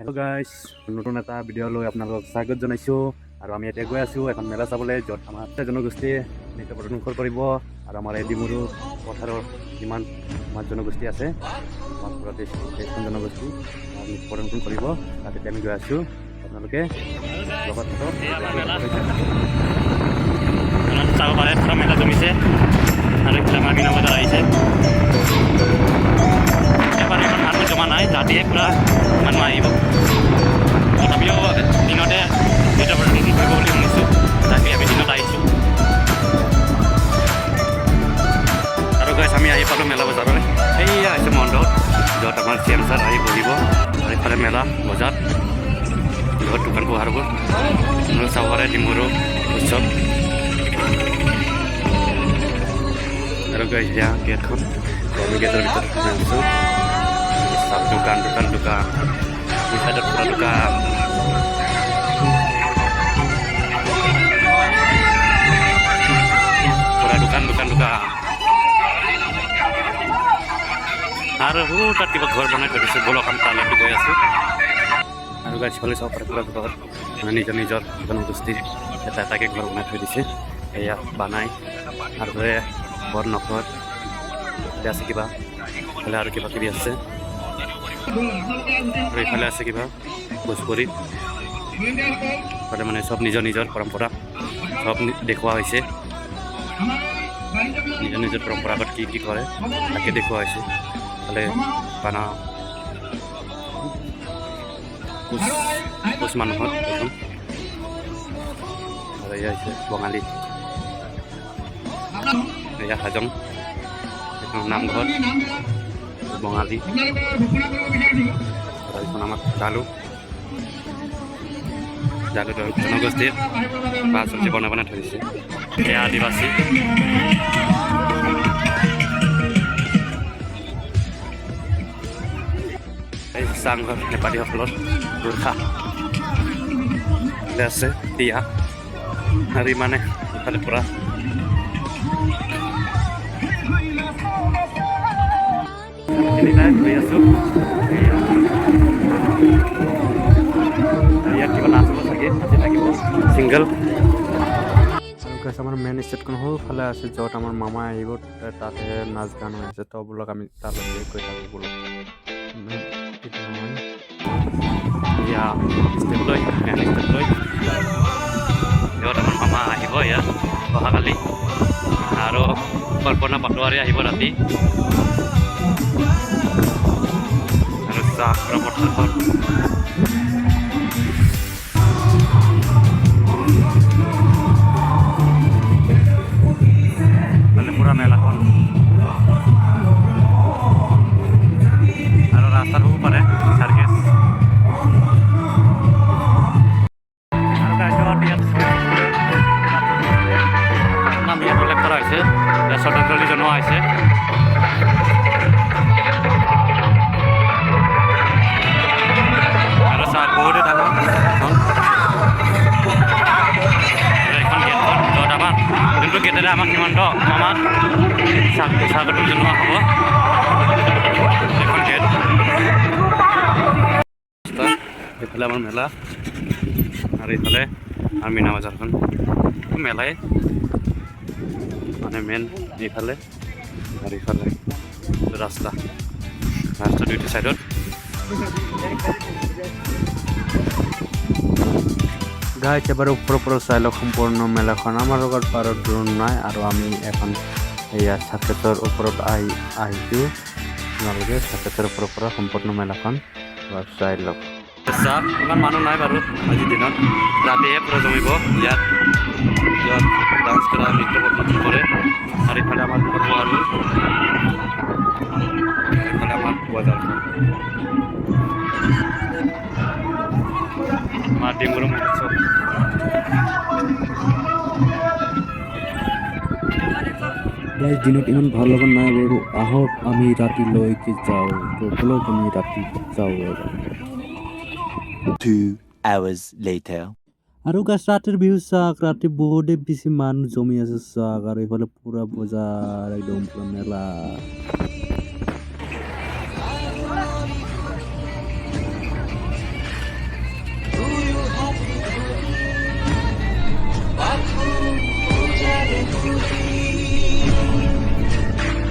Hello' guys, নতুন এটা video' লৈ আপোনালোকক স্বাগত জনাইছোঁ। আৰু আমি এতিয়া গৈ আছোঁ এখন মেলা চাবলৈ, য'ত আমাৰ জনগোষ্ঠীয়ে নৃত্য প্ৰদৰ্শন কৰিব। আৰু আমাৰ এই ডিমৰু পথাৰৰ যিমান আমাৰ জনগোষ্ঠী আছে, আমাৰ ঘৰতে 23খন জনগোষ্ঠী নৃত্য প্ৰদৰ্শন কৰিব। তাত এতিয়া আমি গৈ আছোঁ, আপোনালোকে লগত থাকক। চাব পাৰে পুৰা মেলা জমিছে আৰু এইফালে আমাৰ বিনা বজাৰ আহিছে। এবাৰ ইমান মানুহ জমা নাই, ৰাতিয়ে পুৰা মানুহ আহিব। তথাপিও দিনতে নৃত্য প্ৰদৰ্শন কৰিব বুলি শুনিছোঁ, তথাপি আমি দিনত আহিছোঁ। আৰু গাইছ আমি আহি পালোঁ মেলা বজাৰলৈ। এইয়া হৈছে মণ্ডপ, য'ত আমাৰ CM ছাৰ আহি বহিব। আৰু এইফালে মেলা বজাৰ, য'ত দোকান পোহাৰবোৰ চাব পাৰে ডিমৰু উৎসৱ। আৰু গাইছ এতিয়া গেটখন, আমি গেটৰ ভিতৰত সোমাই আছোঁ। সব দোকান দোকান দোকান, এই সাইডত পুৰা দোকান। পুৰা দোকান দোকান দোকান। আৰু তাত কিবা ঘৰ বনাই থৈ দিছে, বলক আমি তালৈ গৈ আছোঁ। আৰু গাছ ফালে চাব পাৰে পুৰা ঘৰ, নিজৰ নিজৰ জনগোষ্ঠীৰ এটা এটাকে ঘৰ বনাই থৈ দিছে। এয়া বানাই আৰু বৰ নখত আছে কিবা, এইফালে আৰু কিবা কিবি আছে। আৰু এইফালে আছে কিবা ভোজপুৰী, মানে চব নিজৰ নিজৰ পৰম্পৰা চব দেখুওৱা হৈছে। নিজৰ নিজৰ পৰম্পৰাগত কি কি কৰে তাকে দেখুওৱা হৈছে। এইফালে বানা কোচ মানুহৰ এখন, আৰু এয়া হৈছে বঙালী, এয়া হাজং নামঘৰ বঙালী। এইখন আমাৰ জালু জনগোষ্ঠীৰ বা চব্জি বনাই বনাই থৈ দিছে। এয়া আদিবাসী, এই চাংঘৰ নেপালীসকলৰ গোৰ্খা আছে দিয়া। আৰু ইমানে ইফালে পৰা ঘূৰি আছোঁ। ইয়াত কিবা নাচিব চাগে, আজি থাকিব ছিংগল। আমাৰ মেইন ষ্টেটখন সৌফালে আছে, য'ত আমাৰ মামা আহিব, তাতে নাচ গান হৈ আছে। তো বোলক আমি তালৈ গৈ থাকোঁ বোলক। এয়া ষ্টেপ লৈ মেইন ষ্টেপ লৈ, য'ত আমাৰ মামা আহিব ইয়াত অহাকালি। আৰু কল্পনা পাটোৱাৰী আহিব ৰাতি। আৰু চাহ পথাৰখন পুৰা মেলাখন। আৰু ৰাস্তাত হ'ব পাৰে চাৰ্কেছ। নাম ইয়াত উল্লেখ কৰা হৈছে, শ্ৰদ্ধাঞ্জলি জনোৱা হৈছে। আৰু চাহ বহুতে ডাঙৰ এখন গেটখন, য'ত আমাৰ যোনটো গেটেৰে আমাক সীমান্ত আমাক স্বাগতম জনোৱা হ'ব। এখন গেট, এইফালে আমাৰ মেলা, আৰু এইফালে আমাৰ মীনা বজাৰখন। মেলাই মানে মেইন এইফালে, আৰু এইফালে ৰাস্তা দুইটা চাইডত। গাইজ এবাৰ ওপৰৰ চাই লওক সম্পূৰ্ণ মেলাখন। আমাৰ লগত বাৰু ড্ৰোন নাই, আৰু আমি এখন এয়া চাৰ্কেটৰ ওপৰত আহিছোঁ। আপোনালোকে চাৰ্কেটৰ ওপৰৰ পৰা সম্পূৰ্ণ মেলাখন চাই লওক। ইমান মানুহ নাই বাৰু আজিৰ দিনত, ৰাতিহে পুৰা জমিব ইয়াত, য'ত ডান্স কৰা নৃত্য প্ৰদৰ্শন কৰে। আৰু ইফালে আমাৰ দোকান পোহাৰবোৰ, এইফালে আমাৰ বজাৰখন, আমাৰ ডিমৰু মহোৎসৱ। দিনত ইমান ভাল লগা নাই বাৰু, আহক আমি ৰাতিলৈকে যাওঁ। ব'লক আমি ৰাতি যাওঁ। 2 hours later. আৰু গাছ ৰাতিৰ বিহু চাওক, ৰাতি বহুতে বেছি মানুহ জমি আছে চাওক। আৰু এইফালে পুৰা বজাৰ, একদম পুৰা মেলা।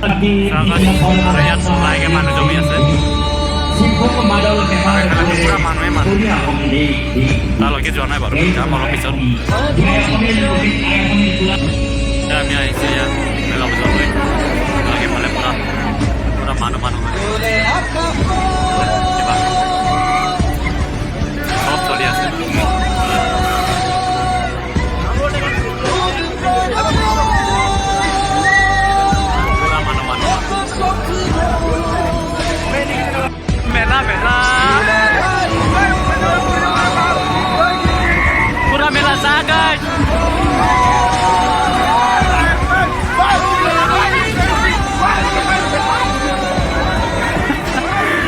আৰু ইয়াত লাহেকৈ মানুহ জমি আছে পুৰা মানুহে মানুহ তালৈকে যোৱা নাই বাৰু যাম অলপ পিছত আমি আহিছোঁ ইয়াত মেলা বজাৰলৈ তালৈকে ফালে পুৰা পুৰা মানুহ চব চলি আছে मेला मेला पूरा मेला जागज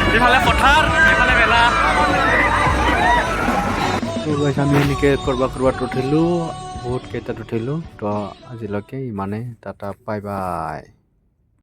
इफाले पथार इफाले मेला তো গাইছ আমি এনেকৈ ক'ৰবাত উঠিলোঁ বহুত কেইটাত উঠিলোঁ তো আজিলৈকে ইমানে টাটা বাই বাই